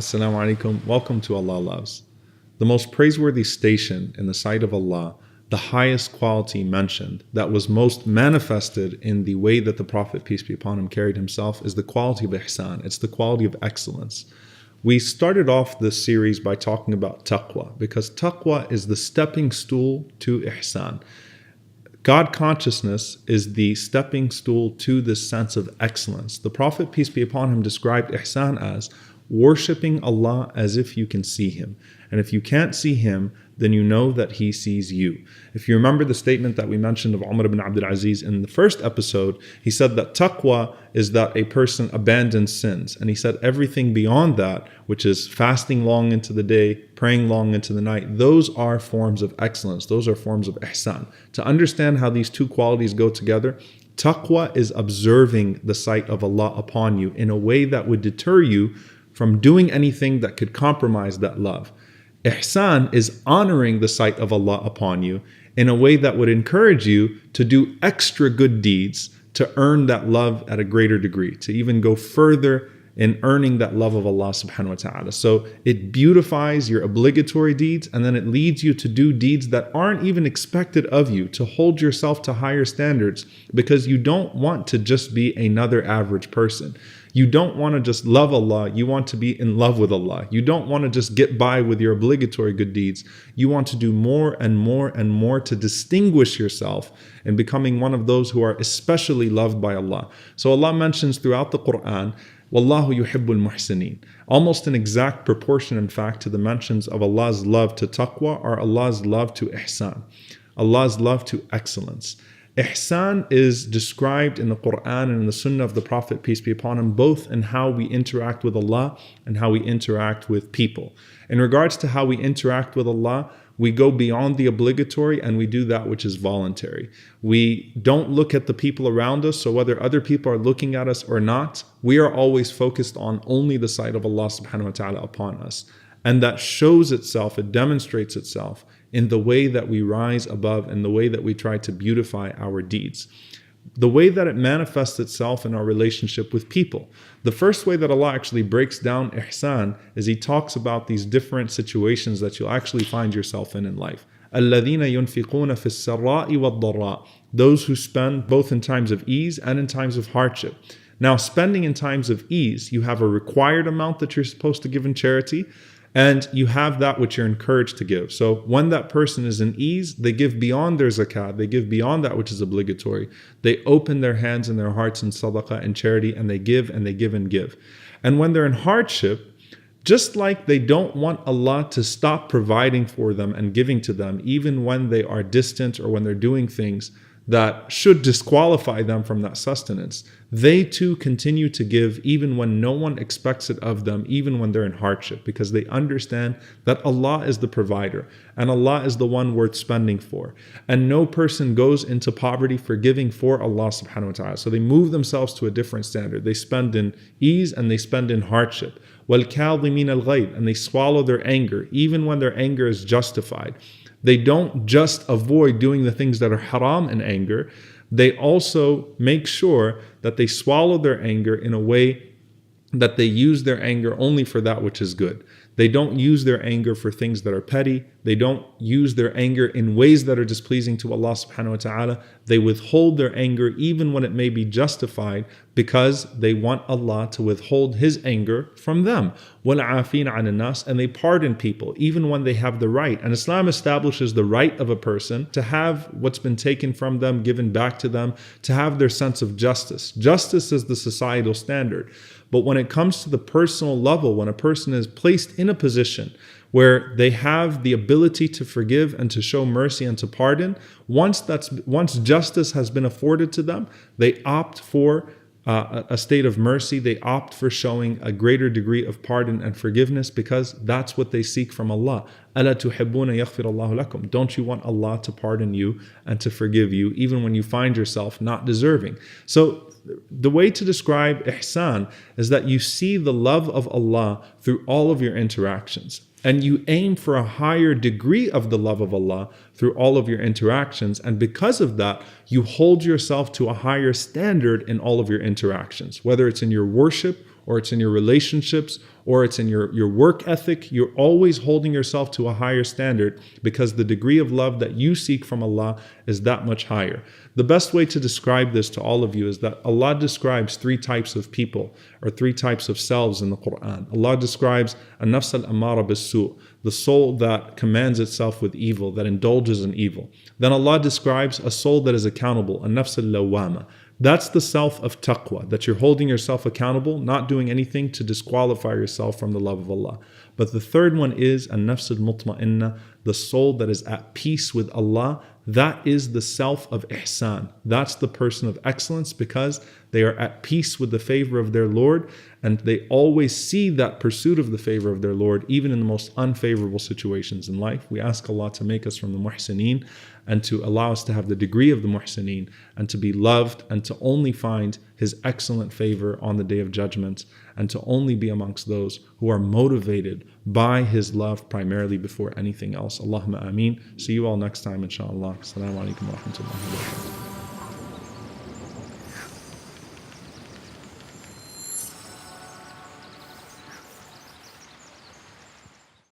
Assalamu alaikum. Welcome to Allah Loves. The most praiseworthy station in the sight of Allah, the highest quality mentioned, that was most manifested in the way that the Prophet, peace be upon him, carried himself, is the quality of ihsan. It's the quality of excellence. We started off this series by talking about taqwa, because taqwa is the stepping stool to ihsan. God consciousness is the stepping stool to this sense of excellence. The Prophet, peace be upon him, described ihsan as worshipping Allah as if you can see Him. And if you can't see Him, then you know that He sees you. If you remember the statement that we mentioned of Omar ibn Abdul Aziz in the first episode, he said that taqwa is that a person abandons sins. And he said everything beyond that, which is fasting long into the day, praying long into the night, those are forms of excellence. Those are forms of ihsan. To understand how these two qualities go together, taqwa is observing the sight of Allah upon you in a way that would deter you from doing anything that could compromise that love. Ihsan is honoring the sight of Allah upon you in a way that would encourage you to do extra good deeds to earn that love at a greater degree, to even go further in earning that love of Allah subhanahu wa ta'ala. So it beautifies your obligatory deeds, and then it leads you to do deeds that aren't even expected of you, to hold yourself to higher standards, because you don't want to just be another average person. You don't want to just love Allah, you want to be in love with Allah. You don't want to just get by with your obligatory good deeds. You want to do more and more and more to distinguish yourself in becoming one of those who are especially loved by Allah. So Allah mentions throughout the Quran, Wallahu yuhibbul muhsineen. Almost an exact proportion, in fact, to the mentions of Allah's love to taqwa are Allah's love to ihsan, Allah's love to excellence. Ihsan is described in the Quran and in the Sunnah of the Prophet, peace be upon him, both in how we interact with Allah and how we interact with people. In regards to how we interact with Allah, we go beyond the obligatory and we do that which is voluntary. We don't look at the people around us, so whether other people are looking at us or not, we are always focused on only the sight of Allah subhanahu wa ta'ala upon us. And that shows itself, it demonstrates itself in the way that we rise above and the way that we try to beautify our deeds. The way that it manifests itself in our relationship with people. The first way that Allah actually breaks down ihsan is He talks about these different situations that you'll actually find yourself in life. الَّذِينَ يُنْفِقُونَ فِي السَّرَّاءِ وَالضَّرَّاءِ. Those who spend both in times of ease and in times of hardship. Now, spending in times of ease, you have a required amount that you're supposed to give in charity, and you have that which you're encouraged to give. So when that person is in ease, they give beyond their zakat, they give beyond that which is obligatory. They open their hands and their hearts in sadaqah and charity, and they give and they give and give. And when they're in hardship, just like they don't want Allah to stop providing for them and giving to them, even when they are distant or when they're doing things that should disqualify them from that sustenance, they too continue to give even when no one expects it of them, even when they're in hardship, because they understand that Allah is the provider and Allah is the one worth spending for. And no person goes into poverty for giving for Allah subhanahu wa ta'ala. So they move themselves to a different standard. They spend in ease and they spend in hardship. وَالْكَاظِمِينَ الْغَيْظَ. And they swallow their anger, even when their anger is justified. They don't just avoid doing the things that are haram in anger. They also make sure that they swallow their anger in a way that they use their anger only for that which is good. They don't use their anger for things that are petty. They don't use their anger in ways that are displeasing to Allah subhanahu wa ta'ala. They withhold their anger even when it may be justified, because they want Allah to withhold His anger from them. وَالْعَافِينَ عَنِ النَّاسِ. And they pardon people even when they have the right. And Islam establishes the right of a person to have what's been taken from them given back to them, to have their sense of justice. Justice is the societal standard. But when it comes to the personal level, when a person is placed in a position where they have the ability to forgive and to show mercy and to pardon, once justice has been afforded to them, they opt for a state of mercy. They opt for showing a greater degree of pardon and forgiveness, because that's what they seek from Allah. أَلَا تُحِبُّونَ يَغْفِرَ اللَّهُ لَكُمْ. Don't you want Allah to pardon you and to forgive you even when you find yourself not deserving? So the way to describe ihsan is that you see the love of Allah through all of your interactions. And you aim for a higher degree of the love of Allah through all of your interactions. And because of that, you hold yourself to a higher standard in all of your interactions, whether it's in your worship or it's in your relationships or it's in your work ethic. You're always holding yourself to a higher standard because the degree of love that you seek from Allah is that much higher. The best way to describe this to all of you is that Allah describes 3 types of people or 3 types of selves in the Quran. Allah describes an-nafs al-ammara bis-su', the soul that commands itself with evil, that indulges in evil. Then Allah describes a soul that is accountable, an-nafs al-lawwama. That's the self of taqwa, that you're holding yourself accountable, not doing anything to disqualify yourself from the love of Allah. But the third one is an-nafs al-mutma'inna, the soul that is at peace with Allah. That is the self of ihsan. That's the person of excellence because they are at peace with the favor of their Lord, and they always see that pursuit of the favor of their Lord even in the most unfavorable situations in life. We ask Allah to make us from the muhsineen and to allow us to have the degree of the muhsineen and to be loved and to only find His excellent favor on the Day of Judgment and to only be amongst those who are motivated by His love primarily before anything else. Allahumma ameen. See you all next time, inshallah. Assalamu alaikum wa rahmatullahi wa barakatuh.